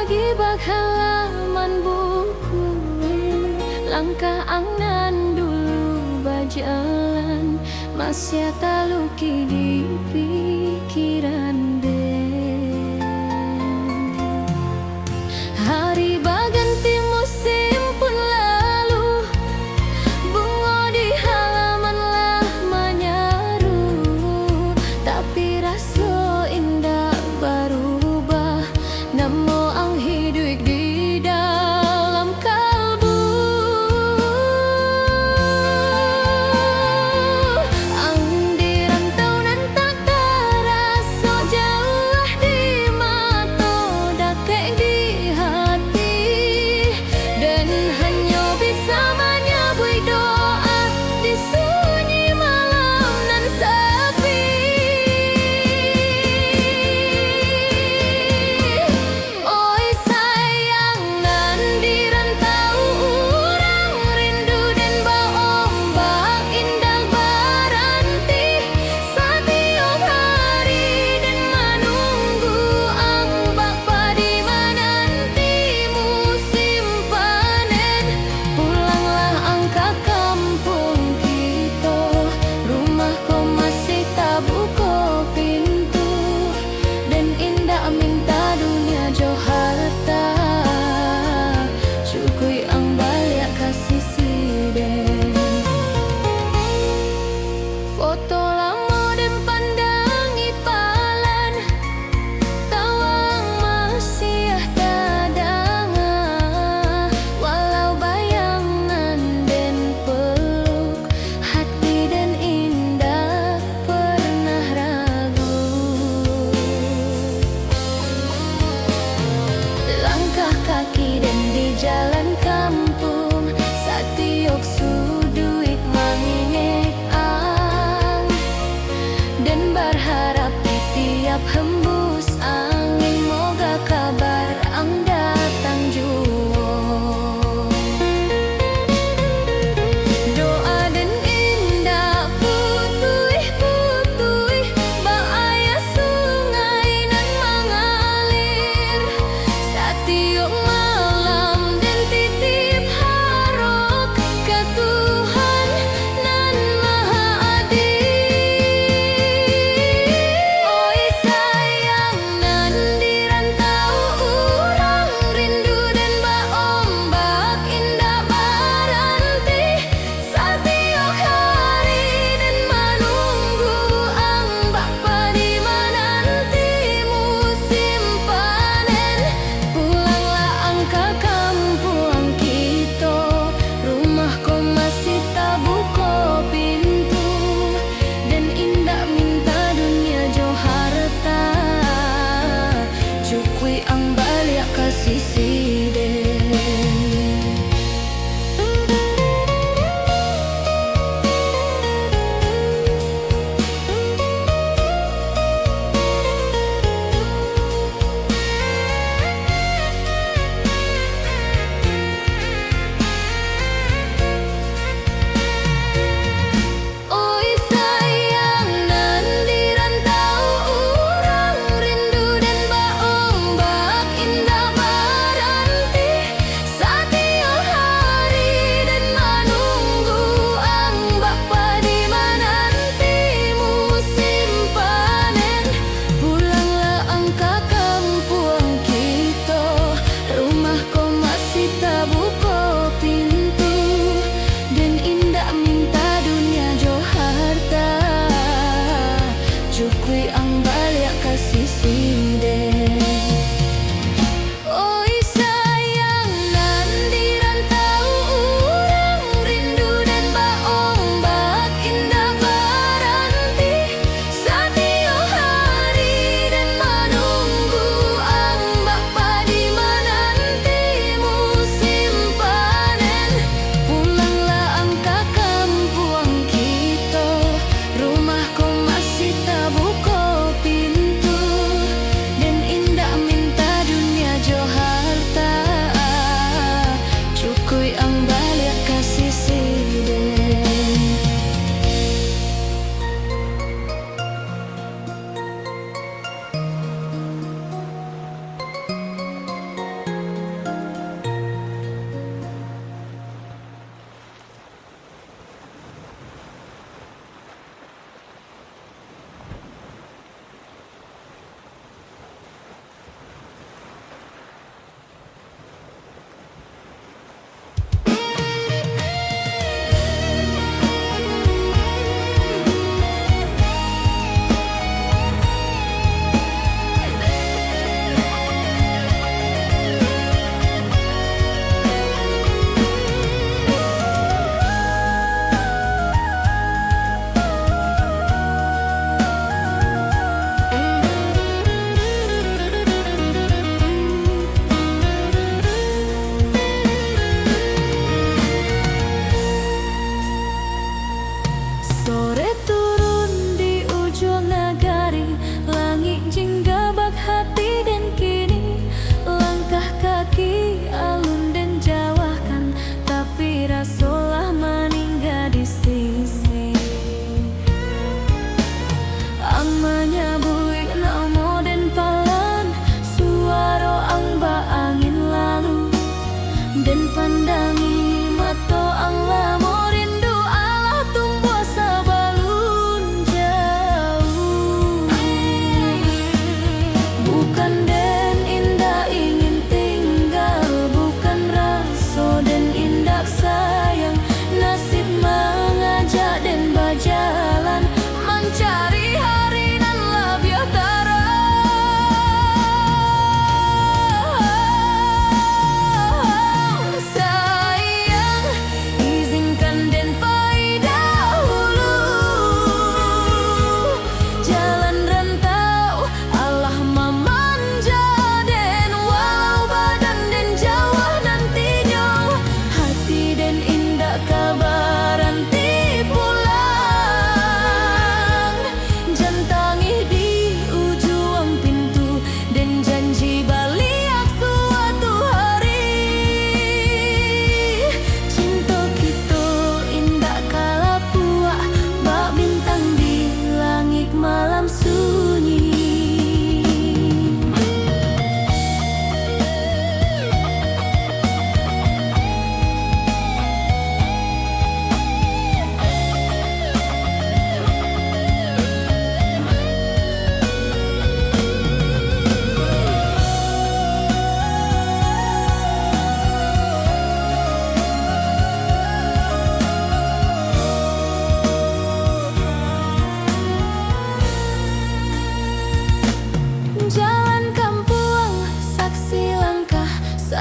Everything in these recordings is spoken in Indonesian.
lagi bak halaman buku, langkah angan dulu berjalan, masih taluki di pikiran deh. Hari berganti musim pun lalu, bunga di halaman lah menyaru, tapi rasa indah berubah, namo ang hidup di dalam kalbu. Ang dirantau nan tak terasa jauh di mata, dakek di hati, dan hanya bisa menyebut doa di sunyi malam nan sepi. Oh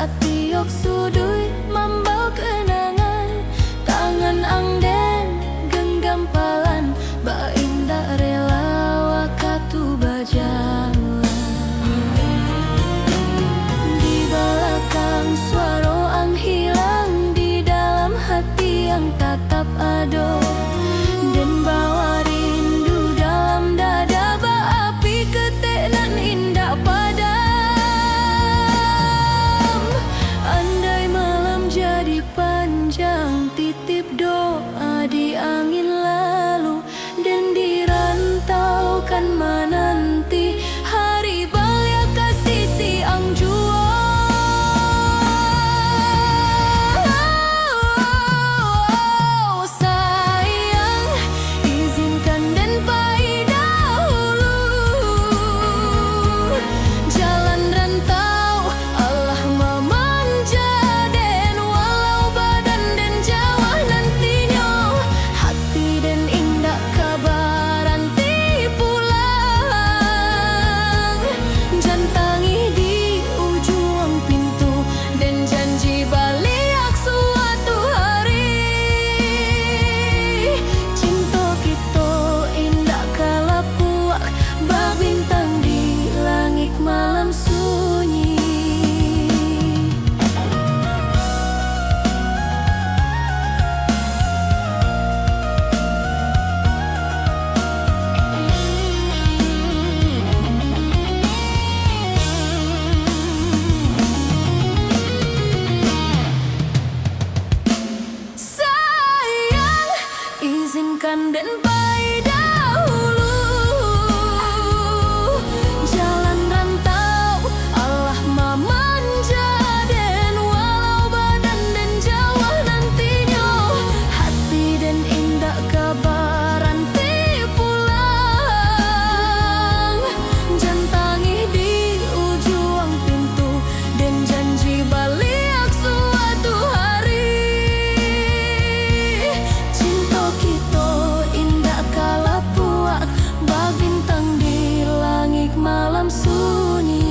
satiok sudut membau kenangan, tangan ang den genggam palan, ba indah rela wakatu bajalan. Di belakang suara ang hilang, di dalam hati yang tatap ado, dan bawa rindu dalam dada, ba api ketek nan indah padam. Andai malam jadi panjang, titip doa di angin lalu, dan dirantaukan menanti hari balia kasih siang jua. Sayang, izinkan dan pai dahulu, jalan rantau Allah memanja, dan walau badan dan jauh nantinya, hati dan indah kabaran ti pulang. Jantangi di ujung pintu, dan janji balik suatu hari. Cinta kita indah kala puak, bah bintang di langit malam sunyi. Sayang, izinkan dan pai dahulu, jalan rantau Allah memanja, dan walau badan dan jauh nantinya, hati dan indah kabaran ti pulang. Jantangi di ujung pintu, dan janji balik suatu hari. Cinta kita indah kala puak, bah bintang di langit malam sunyi.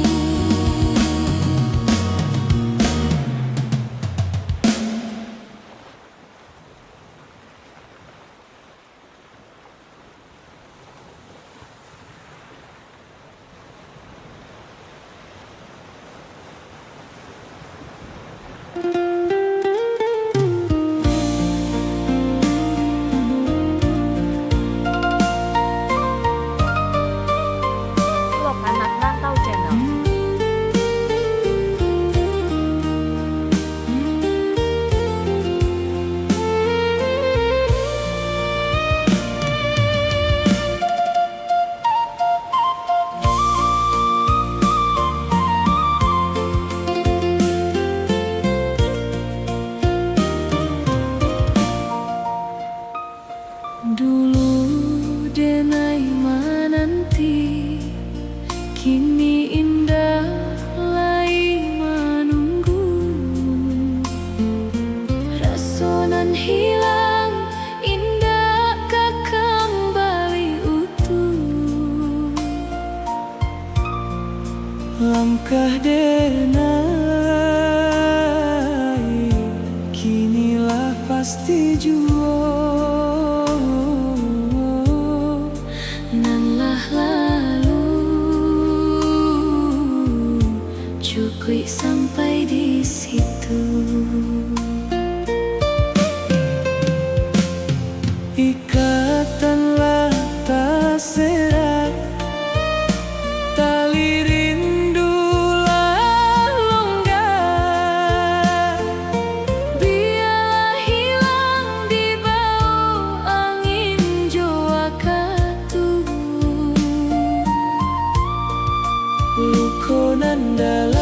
Vlog Anak Rantau Channel. Dulu denai menanti, kini indah lai menunggu. Rasonan hilang, indah kembali utuh. Langkah denai, kinilah pasti jua. Nanlah lalu, cukup sampai di situ. Ikatanlah tak serat, tali rindulah longgar. Biarlah hilang di bau angin jua katu, lukonan dalam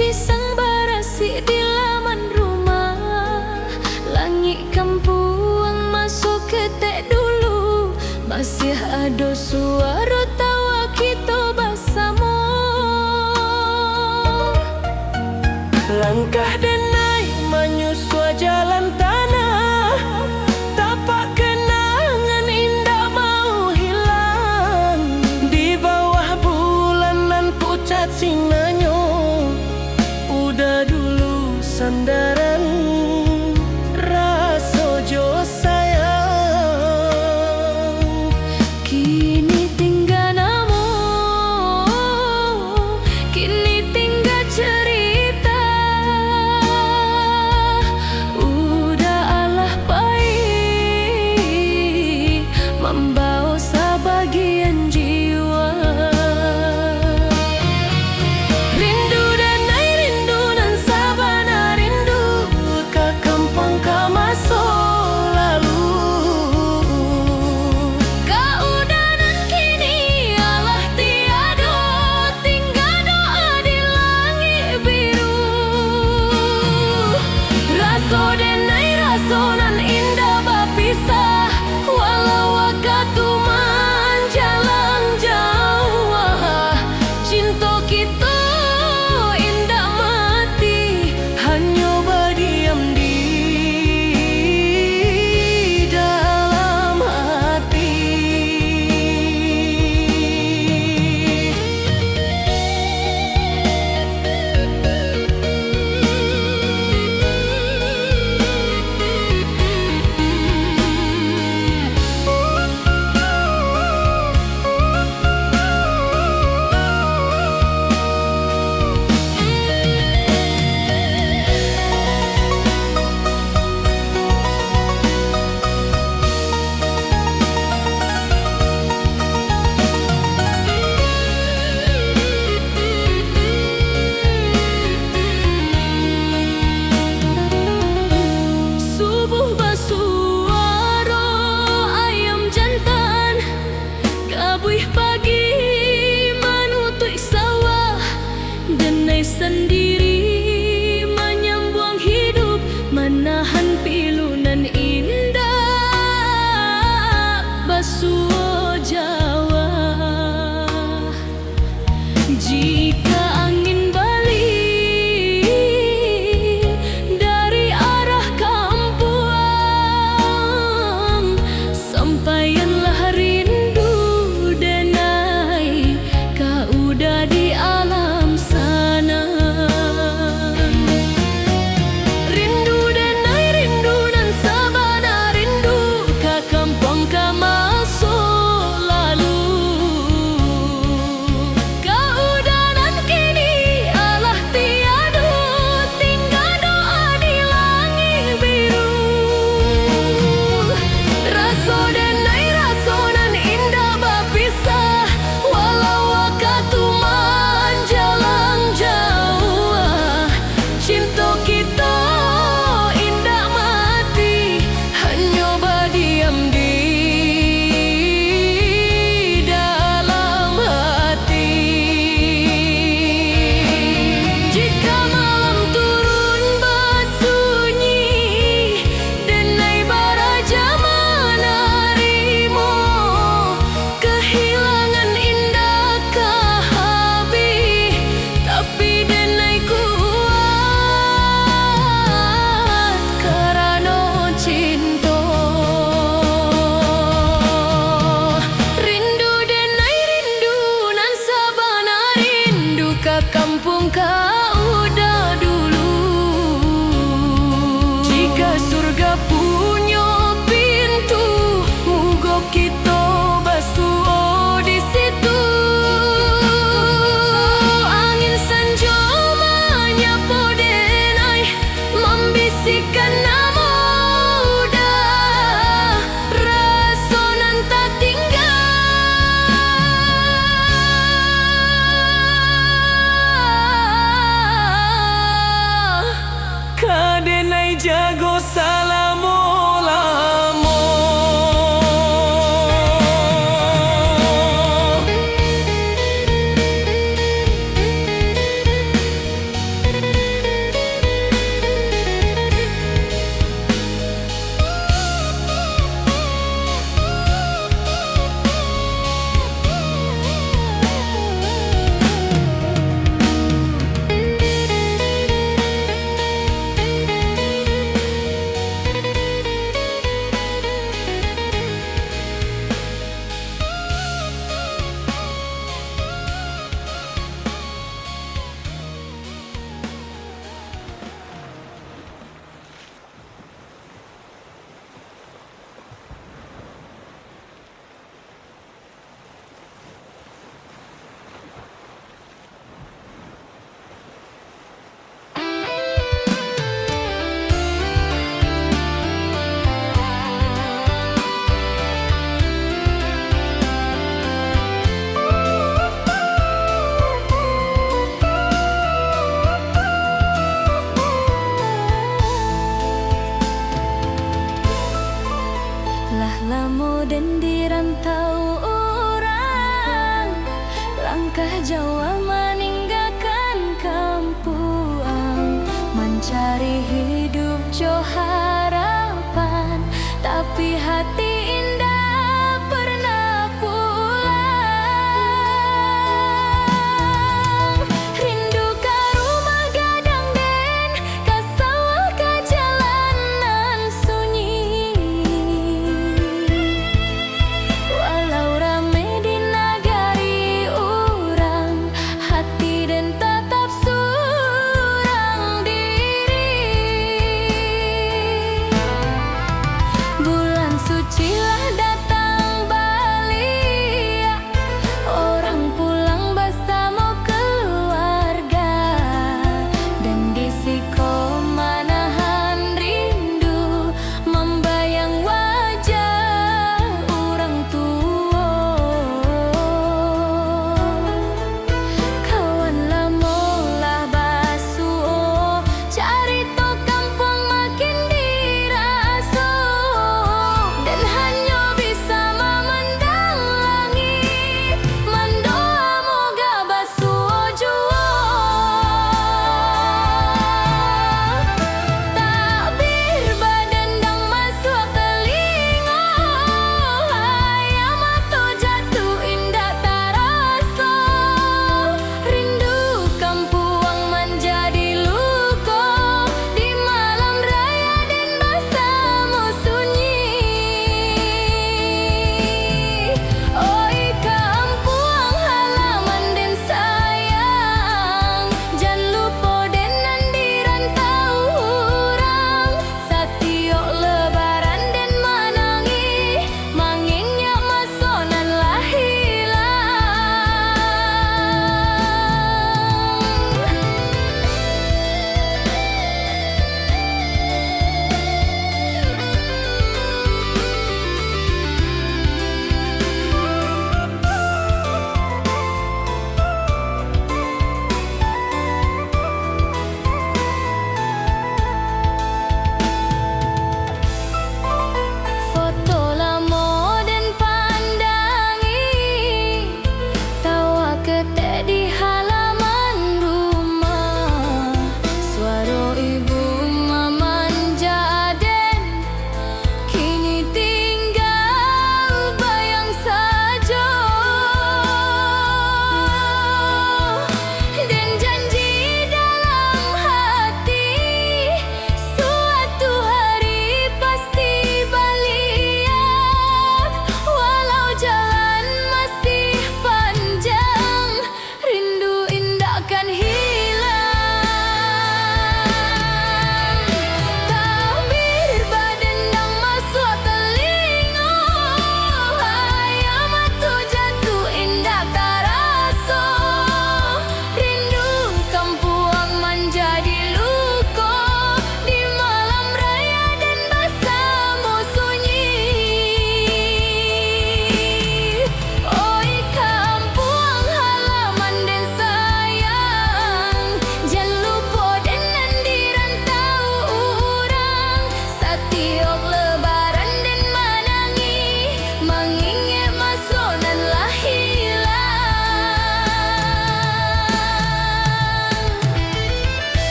pisang barasi di laman rumah. Langit kampung masuk ketek dulu, masih ada suara tawa kita bersama. Langkah denai menyusua jalan tanah, tapak kenangan indah mau hilang. Di bawah bulanan pucat sinanyo, udah dulu sandaran rasa jo sayang. Kini tinggal namo, kini tinggal cerita. Udah alah baik, membawa sebagian jiwa. Rindu dan ai rindu dan sabana rindu, Ke kampung ke masa lalu. keudanan kini alah tiada, tinggal doa di langit biru. Raso denai raso nan indah berpisah, walau waktu menjalan jauh. Cinta kita indah mati, Hanya berdiam di dalam hati. subuh bersuara ayam jantan, kabuih pagi menutup sawah. Denai sendiri menyambung hidup, menahan pilunan indah basuh Jawa. Jika angin balik dari arah kampung, sampaianlah rindu denai, kau udah di alam sana. Rindu denai rindu dan sabana rindu, ke kampung ke masa lalu. Keudanan kini alah tiada, tinggal doa di langit biru. Raso denai raso nan indah berpisah, walau waktu menjalan jauh. Cinta kita indah mati, hanya berdiam di dalam hati. Jika malam turun bersunyi, denai baraja menarimu, kehilangan indahkah habis, tapi denai kuat kerana cinta. Rindu denai rindu nan sabana rindu, ke kampung kau udah dulu. Jika surga punya pintu, moga kita basuh di situ. Angin senja menyapa denai, membisikkan nama udah, rasa nan tak tinggal. Kadenai jago salamu.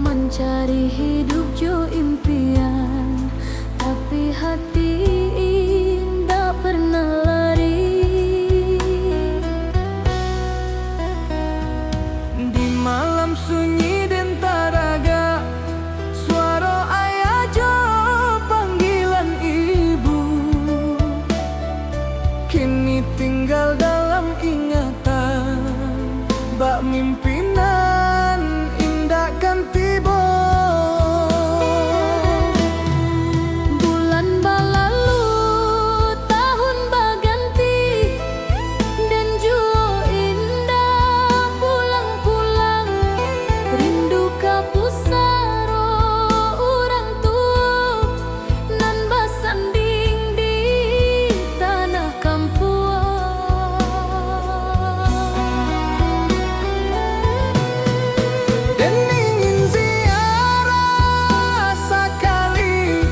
mencari hidup jo impian, tapi hati indah pernah lari. Di malam sunyi dan taraga, suara ayah jo panggilan ibu, kini tinggal dalam ingatan. Bak mimpinan indah kan tiba. Bulan berlalu, tahun berganti, dan jua indah pulang-pulang. Rindu ka pusaro orang tua, nan bersanding di tanah kampung. Dan ingin ziarah sekali,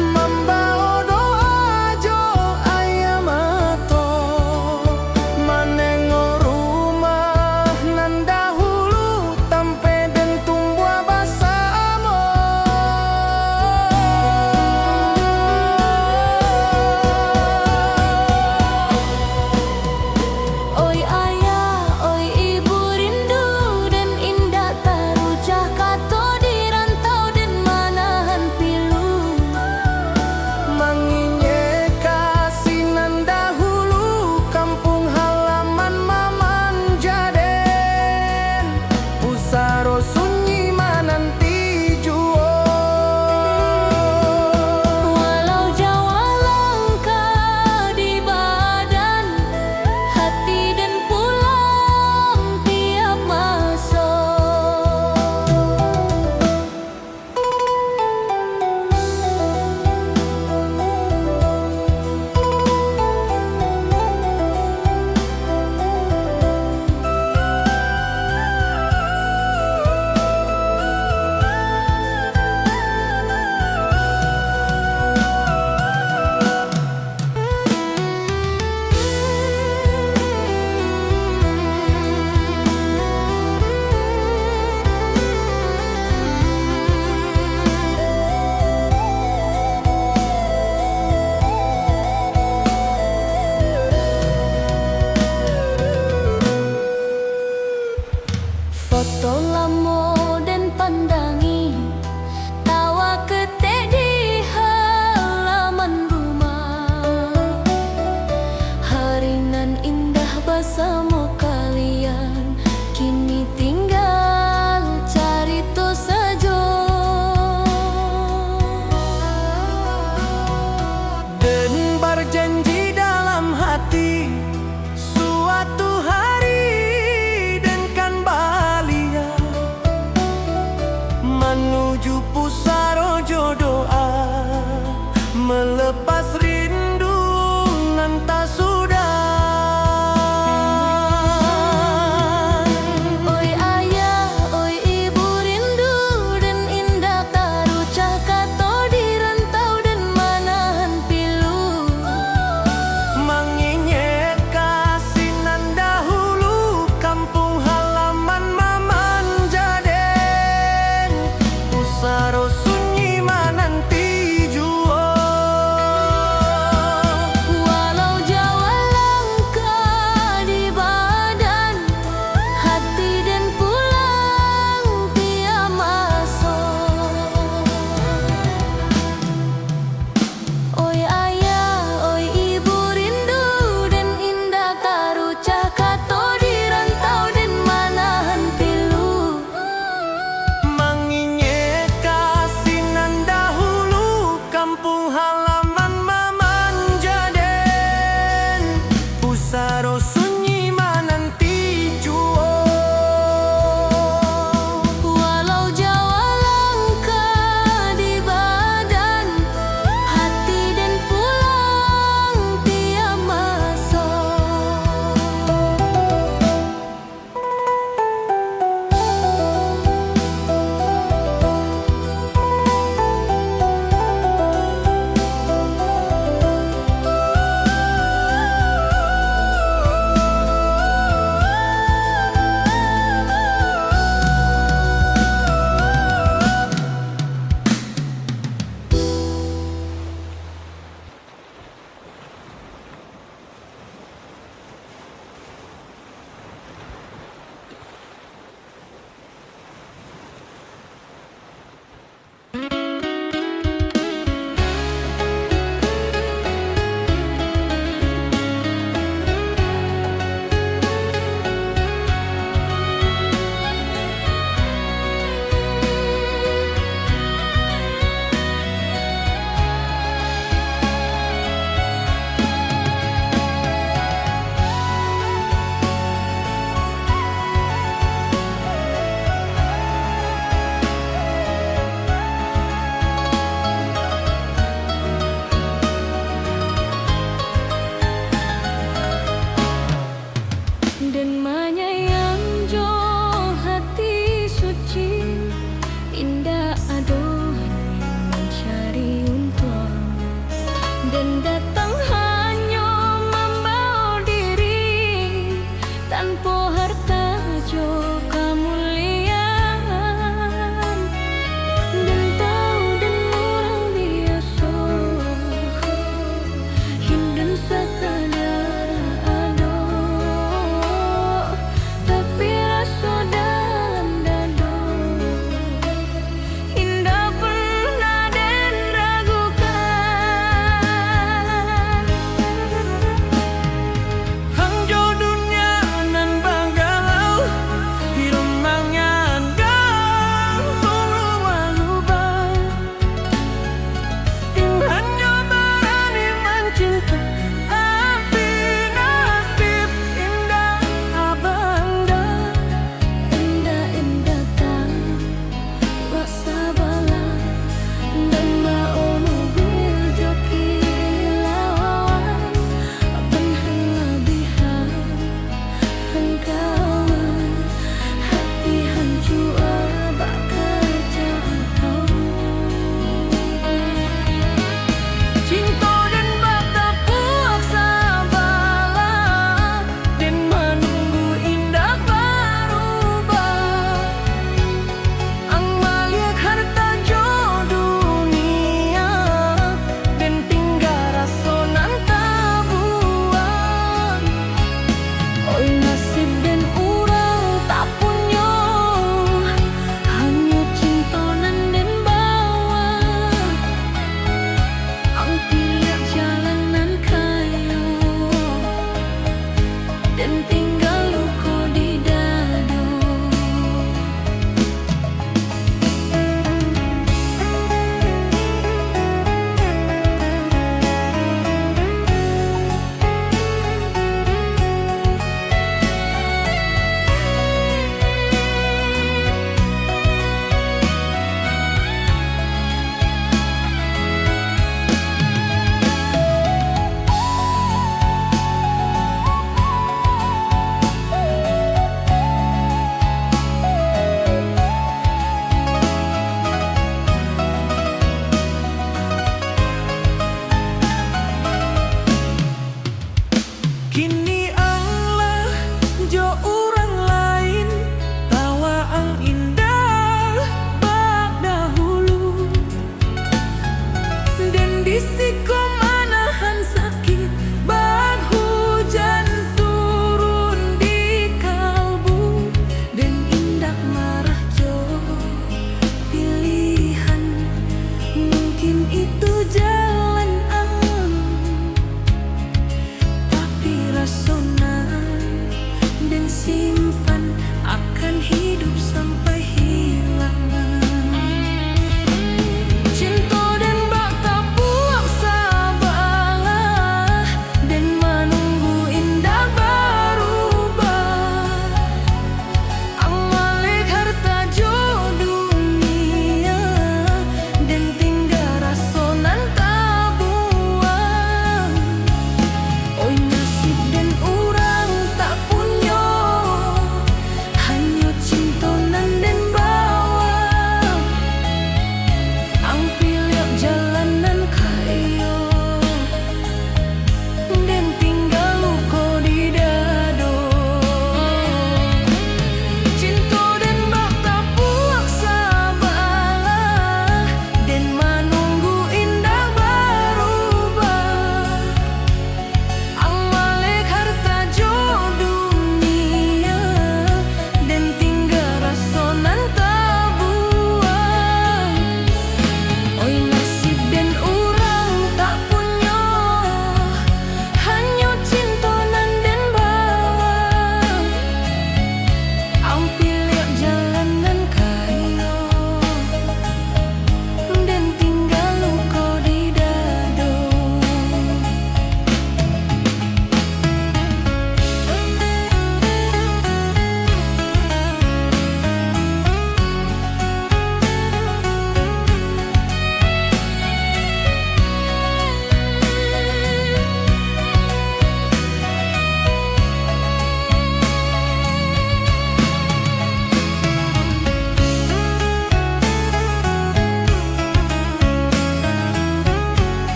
membawa doa jo ayah mato, menengok rumah nan dahulu tampe dan tumbuh bersama. Oi ayah, oi ibu rindu dan indah terucap kata di rantau dan manahan pilu. Mengingat kasih nan dahulu, kampung halaman maman Jaden, pusaro sunyi menanti jua. Walau jauh langkah di badan, hati dan pulang tiap masa. Foto lamo dan pandangi, tawa ketek di halaman rumah. Hari nan indah bersama kalian, kini tinggal carito saja. Dan berjanji dalam hati, suatu hari dan kan bahagia, menuju pusaro jodoa, melepas rindu nan tak sudah. Oi ayah, oi ibu rindu dan indah terucap kata di rantau dan manahan pilu. Mengingat kasih nan dahulu, kampung halaman maman Jaden, pusaro sunyi menanti jua.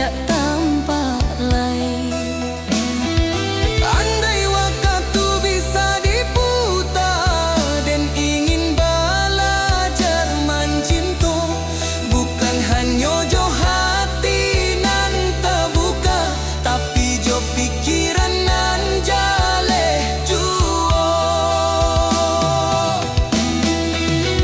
tidak tampak lain. Andai waktu bisa diputar dan ingin belajar mencinta, bukan hanya jo hati nan terbuka, tapi jo pikiran nan jaleh juo.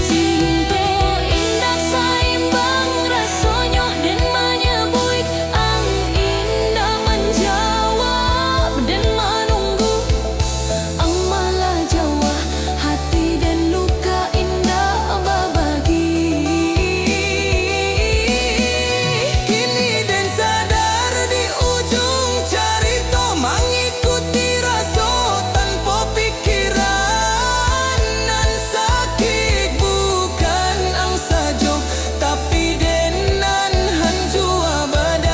Cinta indah saimbang rasanya dan menyebut ang indah menjawab dan menunggu. Ang malah jauh hati dan luka indah berbagi. Kini dan sadar di ujung cerita, mengikuti rasa tanpa pikiran nan sakit, bukan ang sajo tapi denan hancur badan.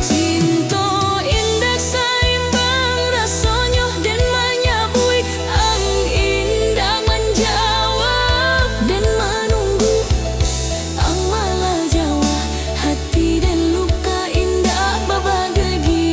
Cinta indah saimbang rasanya dan menyebut ang indah menjawab dan menunggu. Ang malah jauh hati dan luka indah berbagi.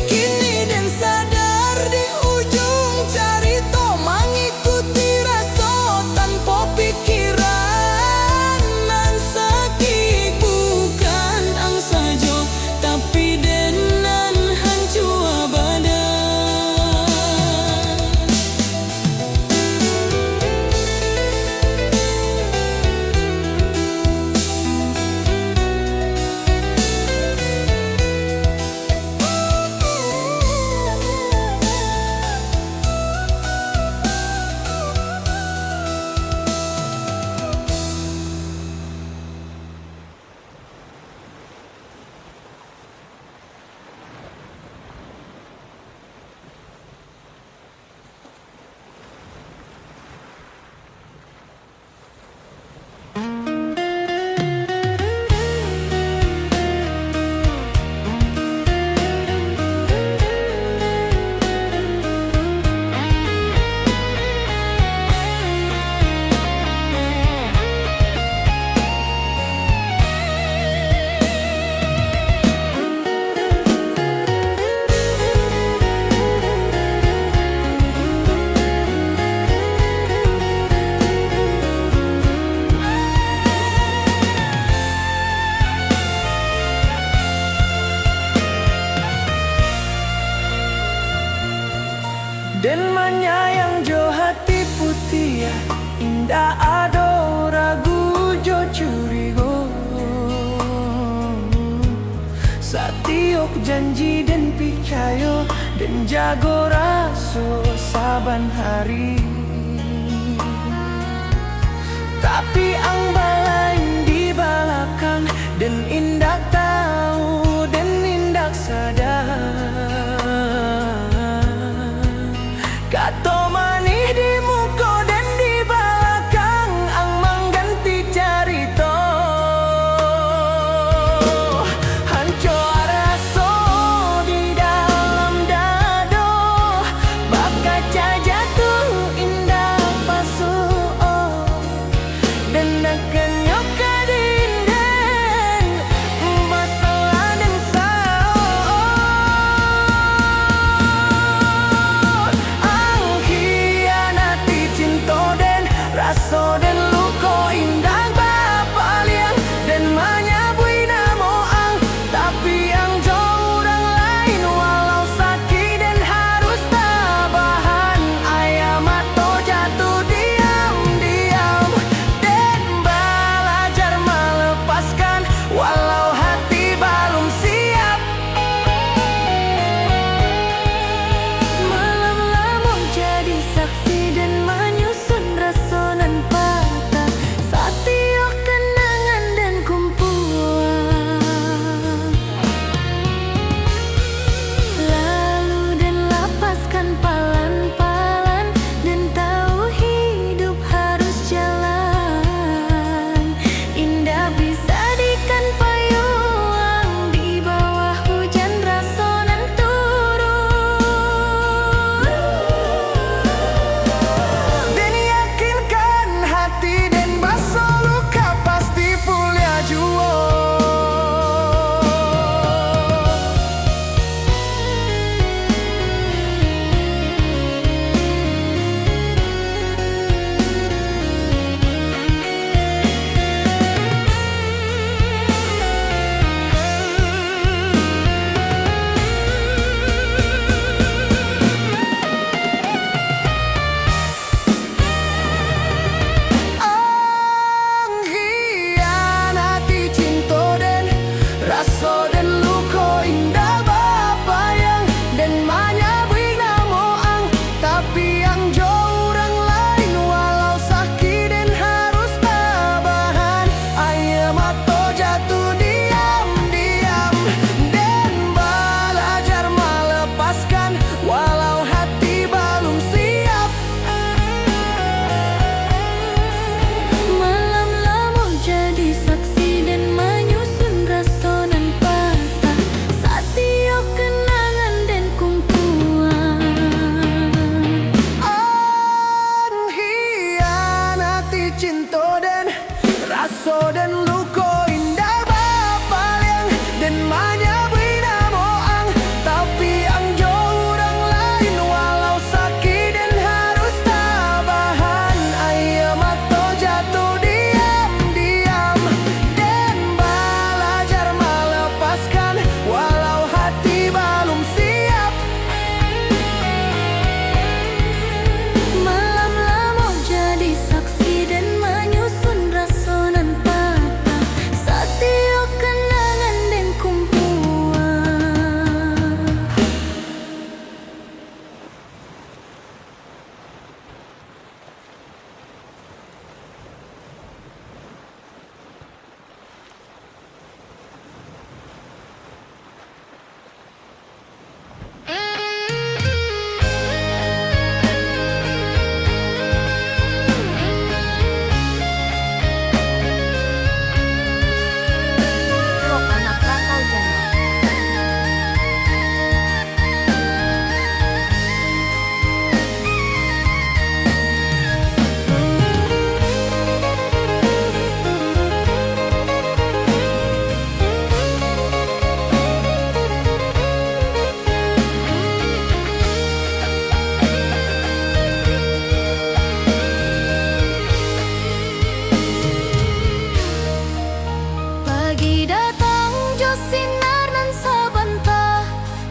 Kini dan sadar di ujung cerita, mengikuti rasa tanpa pikiran nan sakit, bukan ang sajo tapi denan hancur badan. Dan menyayang jo hati putih, indah ado ragu jo curigo. Satiok janji dan picayo dan jago raso saban hari. Tapi ang balain di belakang dan indak tahu dan indak sadar. Kato manih di muka dan di belakang ang mengganti cerita. Hancur rasa di dalam dado, bakaca jatuh indah pasuh dan akan nyoka dinden masalah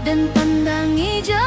dan pandangi jalan